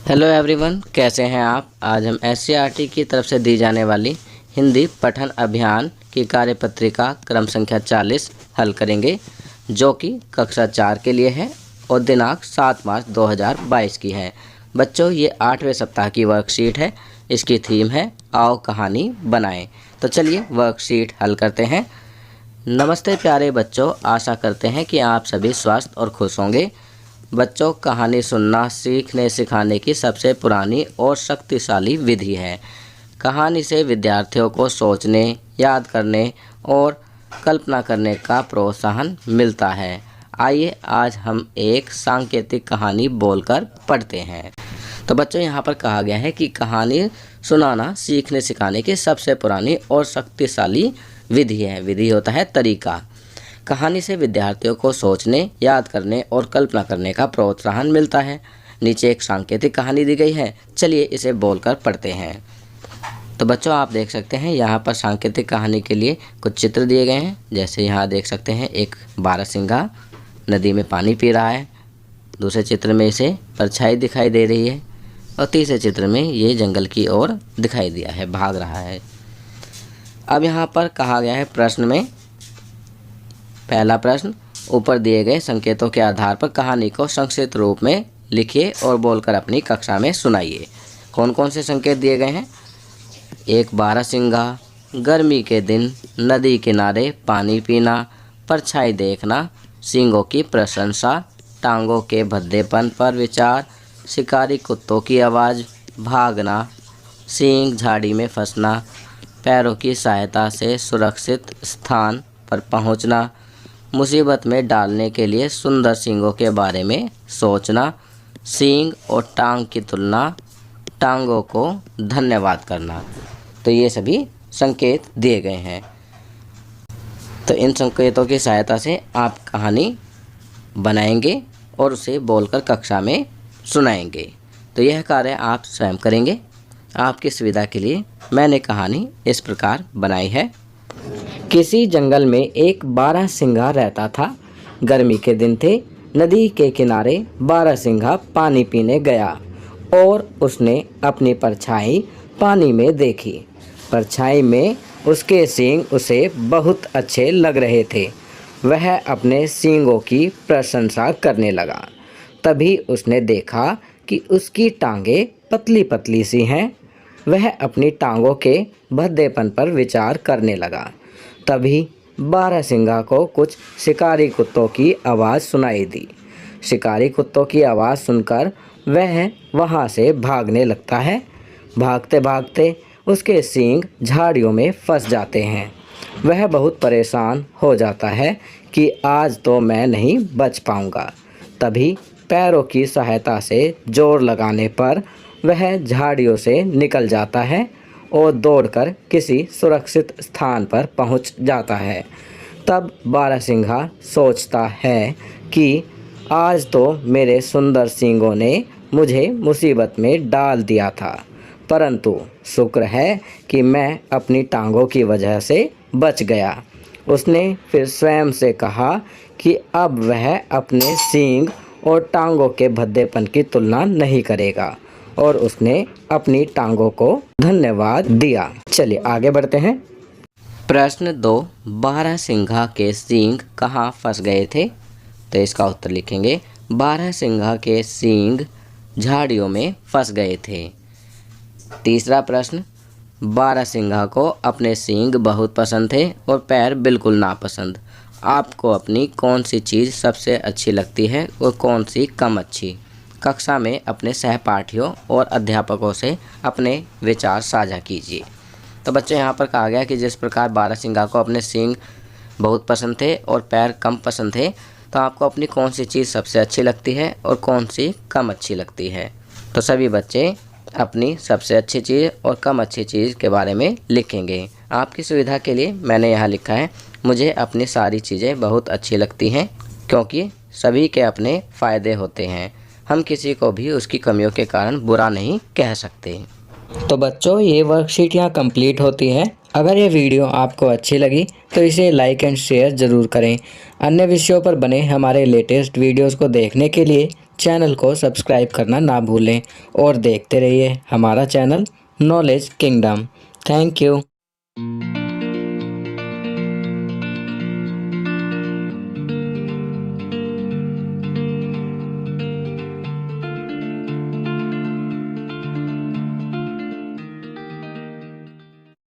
Hello everyone, कैसे हैं आप। आज हम एससीईआरटी की तरफ से दी जाने वाली हिंदी पठन अभियान की कार्यपत्रिका क्रम संख्या 40 हल करेंगे, जो कि कक्षा 4 के लिए है और दिनांक 7 मार्च 2022 की है। बच्चों, ये 8वें सप्ताह की वर्कशीट है। इसकी थीम है आओ कहानी बनाएं। तो चलिए वर्कशीट हल करते हैं। नमस्ते प्यारे बच्चों, आशा करते हैं कि आप सभी स्वस्थ और खुश होंगे। बच्चों, कहानी सुनना सीखने सिखाने की सबसे पुरानी और शक्तिशाली विधि है। कहानी से विद्यार्थियों को सोचने, याद करने और कल्पना करने का प्रोत्साहन मिलता है। आइए आज हम एक सांकेतिक कहानी बोलकर पढ़ते हैं। तो बच्चों, यहाँ पर कहा गया है कि कहानी सुनाना सीखने सिखाने की सबसे पुरानी और शक्तिशाली विधि है। विधि होता है तरीका। कहानी से विद्यार्थियों को सोचने, याद करने और कल्पना करने का प्रोत्साहन मिलता है। नीचे एक सांकेतिक कहानी दी गई है, चलिए इसे बोलकर पढ़ते हैं। तो बच्चों, आप देख सकते हैं यहाँ पर सांकेतिक कहानी के लिए कुछ चित्र दिए गए हैं। जैसे यहाँ देख सकते हैं एक बारहसिंगा नदी में पानी पी रहा है। दूसरे चित्र में इसे परछाई दिखाई दे रही है और तीसरे चित्र में ये जंगल की ओर दिखाई दिया है, भाग रहा है। अब यहाँ पर कहा गया है प्रश्न में, पहला प्रश्न, ऊपर दिए गए संकेतों के आधार पर कहानी को संक्षिप्त रूप में लिखिए और बोलकर अपनी कक्षा में सुनाइए। कौन कौन से संकेत दिए गए हैं? एक बारहसिंगा, गर्मी के दिन, नदी किनारे पानी पीना, परछाई देखना, सींगों की प्रशंसा, टांगों के भद्देपन पर विचार, शिकारी कुत्तों की आवाज़, भागना, सींग झाड़ी में फंसना, पैरों की सहायता से सुरक्षित स्थान पर पहुंचना, मुसीबत में डालने के लिए सुंदर सींगों के बारे में सोचना, सींग और टांग की तुलना, टांगों को धन्यवाद करना। तो ये सभी संकेत दिए गए हैं। तो इन संकेतों की सहायता से आप कहानी बनाएंगे और उसे बोलकर कक्षा में सुनाएंगे। तो यह कार्य आप स्वयं करेंगे। आपकी सुविधा के लिए मैंने कहानी इस प्रकार बनाई है। किसी जंगल में एक बारहसिंगा रहता था। गर्मी के दिन थे। नदी के किनारे बारहसिंगा पानी पीने गया और उसने अपनी परछाई पानी में देखी। परछाई में उसके सींग उसे बहुत अच्छे लग रहे थे। वह अपने सींगों की प्रशंसा करने लगा। तभी उसने देखा कि उसकी टांगें पतली पतली सी हैं। वह अपनी टांगों के भद्देपन पर विचार करने लगा। तभी बारहसिंगा को कुछ शिकारी कुत्तों की आवाज़ सुनाई दी। शिकारी कुत्तों की आवाज़ सुनकर वह वहाँ से भागने लगता है। भागते भागते उसके सींग झाड़ियों में फंस जाते हैं। वह बहुत परेशान हो जाता है कि आज तो मैं नहीं बच पाऊँगा। तभी पैरों की सहायता से जोर लगाने पर वह झाड़ियों से निकल जाता है और दौड़कर किसी सुरक्षित स्थान पर पहुंच जाता है। तब बारहसिंगा सोचता है कि आज तो मेरे सुंदर सींगों ने मुझे मुसीबत में डाल दिया था, परंतु शुक्र है कि मैं अपनी टांगों की वजह से बच गया। उसने फिर स्वयं से कहा कि अब वह अपने सींग और टांगों के भद्देपन की तुलना नहीं करेगा और उसने अपनी टांगों को धन्यवाद दिया। चलिए आगे बढ़ते हैं। प्रश्न 2, बारहसिंगा के सींग कहाँ फंस गए थे? तो इसका उत्तर लिखेंगे, बारहसिंगा के सींग झाड़ियों में फंस गए थे। तीसरा प्रश्न, बारहसिंगा को अपने सींग बहुत पसंद थे और पैर बिल्कुल नापसंद। आपको अपनी कौन सी चीज़ सबसे अच्छी लगती है और कौन सी कम अच्छी? कक्षा में अपने सहपाठियों और अध्यापकों से अपने विचार साझा कीजिए। तो बच्चों, यहाँ पर कहा गया कि जिस प्रकार बारहसिंगा को अपने सींग बहुत पसंद थे और पैर कम पसंद थे, तो आपको अपनी कौन सी चीज़ सबसे अच्छी लगती है और कौन सी कम अच्छी लगती है? तो सभी बच्चे अपनी सबसे अच्छी चीज़ और कम अच्छी चीज़ के बारे में लिखेंगे। आपकी सुविधा के लिए मैंने यहाँ लिखा है, मुझे अपनी सारी चीज़ें बहुत अच्छी लगती हैं क्योंकि सभी के अपने फ़ायदे होते हैं। हम किसी को भी उसकी कमियों के कारण बुरा नहीं कह सकते। तो बच्चों, ये वर्कशीट यहाँ कंप्लीट होती है। अगर ये वीडियो आपको अच्छी लगी तो इसे लाइक एंड शेयर ज़रूर करें। अन्य विषयों पर बने हमारे लेटेस्ट वीडियोस को देखने के लिए चैनल को सब्सक्राइब करना ना भूलें और देखते रहिए हमारा channel knowledge kingdom. Thank you.